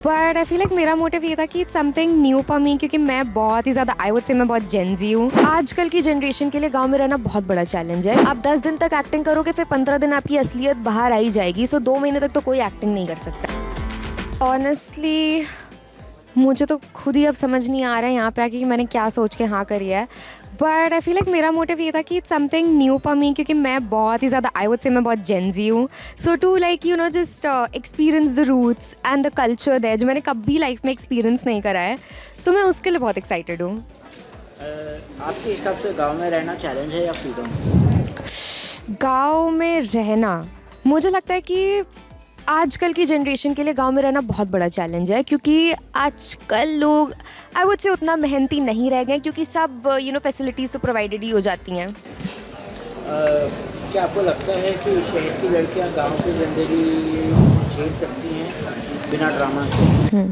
But I feel like मेरा motive ये था कि it's something new for me, क्योंकि मैं बहुत ही ज़्यादा आई वुड से मैं बहुत जेंजी हूँ। आजकल की जनरेशन के लिए गांव में रहना बहुत बड़ा चैलेंज है। आप 10 दिन तक एक्टिंग करोगे, फिर 15 दिन आपकी असलियत बाहर आई जाएगी। सो 2 महीने तक तो कोई एक्टिंग नहीं कर सकता। ऑनेस्टली मुझे तो खुद ही अब समझ नहीं आ रहा है यहाँ पे आके कि मैंने क्या सोच के हाँ करी है। बट आई फील लाइक मेरा मोटिव ये था कि it's something new for me, क्योंकि मैं बहुत ही ज़्यादा आई वुड से मैं बहुत जेंजी हूँ। So to like you know just experience the roots and the culture there, जो मैंने कभी लाइफ में एक्सपीरियंस नहीं करा है। सो मैं उसके लिए बहुत एक्साइटेड हूँ। आपके हिसाब से गांव में रहना चैलेंज है या फ्रीडम? गाँव में रहना मुझे लगता है कि आजकल की जनरेशन के लिए गांव में रहना बहुत बड़ा चैलेंज है, क्योंकि आजकल लोग आई वुड से उतना मेहनती नहीं रह गए, क्योंकि सब यू नो फैसिलिटीज़ तो प्रोवाइडेड ही हो जाती हैं। क्या आपको लगता है कि शहर की लड़कियां गांव की ज़िंदगी झेल सकती हैं बिना ड्रामा के?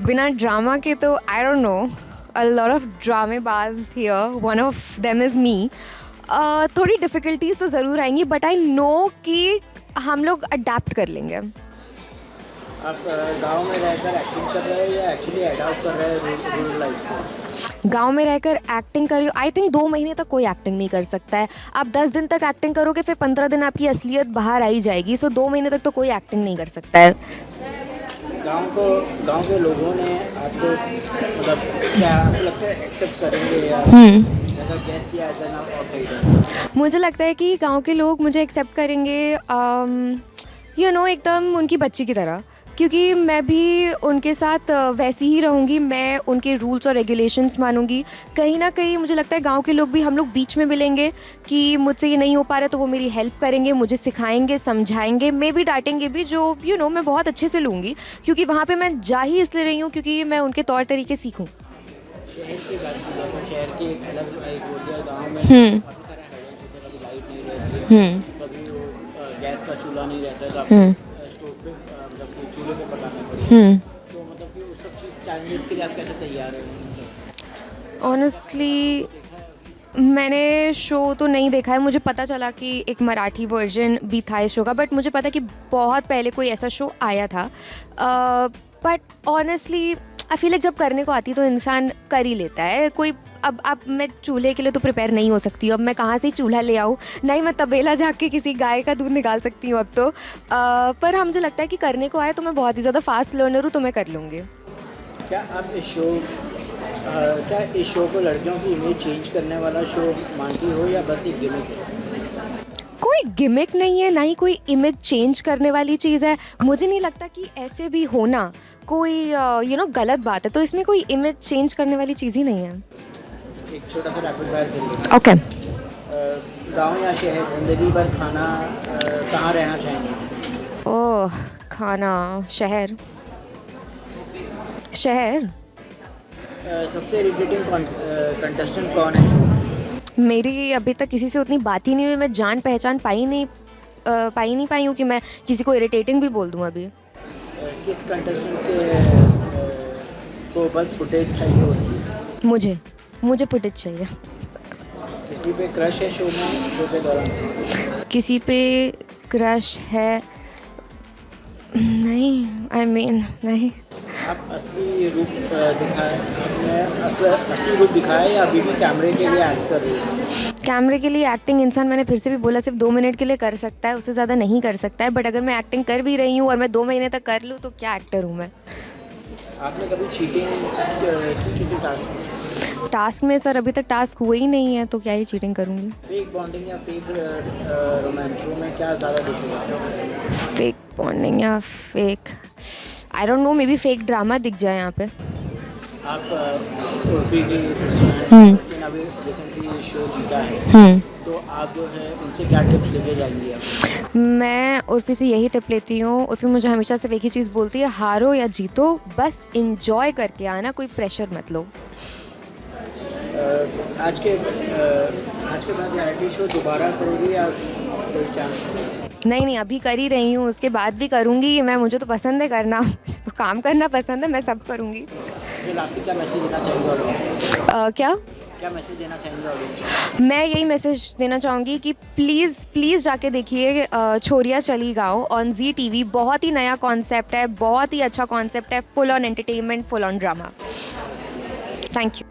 बिना ड्रामा के तो I don't know, a lot of ड्रामेबाज here, one of them is me. थोड़ी डिफ़िकल्टीज तो ज़रूर आएंगी, बट आई नो कि हम लोग अडेप्ट कर लेंगे। आप गांव में रहकर एक्टिंग कर रहे हैं या एक्चुअली अडॉप्ट कर रहे हैं रूरल लाइफ को? गांव में रहकर एक्टिंग करिए, आई थिंक 2 महीने तक कोई एक्टिंग नहीं कर सकता है। आप 10 दिन तक एक्टिंग करोगे, फिर 15 दिन आपकी असलियत बाहर आई जाएगी। सो 2 महीने तक तो कोई एक्टिंग नहीं कर सकता है। गांव के लोगों ने आपको मतलब क्या आपको लगता है एक्सेप्ट करेंगे या गेस्ट या एज एन आउटसाइडर? मुझे लगता है कि गांव के लोग मुझे एक्सेप्ट करेंगे यू नो एकदम उनकी बच्ची की तरह, क्योंकि मैं भी उनके साथ वैसी ही रहूँगी। मैं उनके रूल्स और रेगुलेशंस मानूंगी। कहीं ना कहीं मुझे लगता है गांव के लोग भी, हम लोग बीच में मिलेंगे कि मुझसे ये नहीं हो पा रहा, तो वो मेरी हेल्प करेंगे, मुझे सिखाएंगे, समझाएंगे, मे भी डांटेंगे भी, जो यू नो मैं बहुत अच्छे से लूँगी, क्योंकि वहाँ पे मैं जा ही इसलिए रही हूँ क्योंकि मैं उनके तौर तरीके सीखूँ। शहर की बात की जाए तो शहर की एक अलग लाइफ होती है। गाँव में काफ़ी सारे हाइलाइट होते हैं, कभी लाइट नहीं रहती है, कभी वो गैस का चूल्हा नहीं रहता है, तो आपको स्टोव पे मतलब कि चूल्हे पे पकाना पड़ता है। तो मतलब कि उस सब चीज़ चैलेंजेस के लिए आप कैसे तैयार हैं? ऑनेस्टली मैंने शो तो नहीं देखा है। मुझे पता चला कि एक मराठी वर्जन भी था इस शो का, बट मुझे पता कि बहुत पहले कोई ऐसा शो आया था। But honestly I feel like जब करने को आती तो इंसान कर ही लेता है। कोई अब मैं चूल्हे के लिए तो प्रिपेयर नहीं हो सकती हूँ। अब मैं कहाँ से ही चूल्हा ले आऊँ? नहीं, मैं तबेला जाके किसी गाय का दूध निकाल सकती हूँ अब तो। पर हाँ, मुझे लगता है कि करने को आए तो मैं बहुत ही ज़्यादा फास्ट लर्नर हूँ, तो मैं कर लूँगी। क्या आप इस शो को लड़कियों की इमेज चेंज करने वाला शो मानती हो या बस एक गिमिक है? कोई गिमिक नहीं है, ना ही कोई इमेज चेंज करने वाली चीज़ है। मुझे नहीं लगता कि ऐसे भी होना कोई यू नो गलत बात है, तो इसमें कोई इमेज चेंज करने वाली चीज़ ही नहीं है। एक छोटा सा रैपिड फायर खेल लेंगे। ओके। गांव या शहर ज़िंदगी भर खाना कहाँ रहना चाहेंगे? ओह, खाना शहर। शहर। सबसे इरिटेटिंग कंटेस्टेंट कौन है शो? मेरी अभी तक किसी से उतनी बात ही नहीं हुई। मैं जान पहचान पाई नहीं पाई हूँ कि मैं किसी को इरिटेटिंग भी बोल दूँ अभी। किस कंटेस्टेंट के को बस फुटेज चाहिए होती है? मुझे फुटेज चाहिए। किसी पे क्रश है शो के दौरान? किसी पे क्रश है? नहीं, आई मीन नहीं। आप असली रूप दिखाए या अभी भी कैमरे के लिए एक्ट कर रही है? कैमरे के लिए एक्टिंग इंसान, मैंने फिर से भी बोला, सिर्फ 2 मिनट के लिए कर सकता है, उससे ज़्यादा नहीं कर सकता है। बट अगर मैं एक्टिंग कर भी रही हूँ और मैं 2 महीने तक कर लूँ, तो क्या एक्टर हूँ मैं? आपने कभी चीटिंग की किसी टास्क में सर अभी तक टास्क हुए ही नहीं है, तो क्या ही चीटिंग करूँगी। फेक बॉन्डिंग या फेक रोमांस शो में क्या ज़्यादा दिखेगा? फेक बॉन्डिंग या fake, I don't no, may be fake drama दिख जाए यहाँ पे। आप उर्फी की सिस्टर हैं, लेकिन अभी रिसेंटली शो जीता है, तो आप जो है उनसे क्या टिप्स लेके जाएंगी आप? मैं उर्फी से यही टिप लेती हूँ। उर्फी मुझे हमेशा सिर्फ एक ही चीज़ बोलती है, हारो या जीतो बस इंजॉय करके आना, कोई प्रेशर मत लो। आज के बाद रियलिटी शो दोबारा करोगी या कोई चांस? नहीं, अभी कर ही रही हूँ, उसके बाद भी करूँगी। मुझे तो पसंद है करना तो काम करना पसंद है, मैं सब करूँगी। फिर आपकी क्या मैसेज देना चाहेंगे ऑडियंस क्या मैसेज देना चाहेंगे ऑडियंस? मैं यही मैसेज देना चाहूँगी कि प्लीज़ जाके देखिए छोरिया चली गाओ ऑन जी टीवी। बहुत ही नया कॉन्सेप्ट है, बहुत ही अच्छा कॉन्सेप्ट है, full on entertainment, full on drama. Thank you.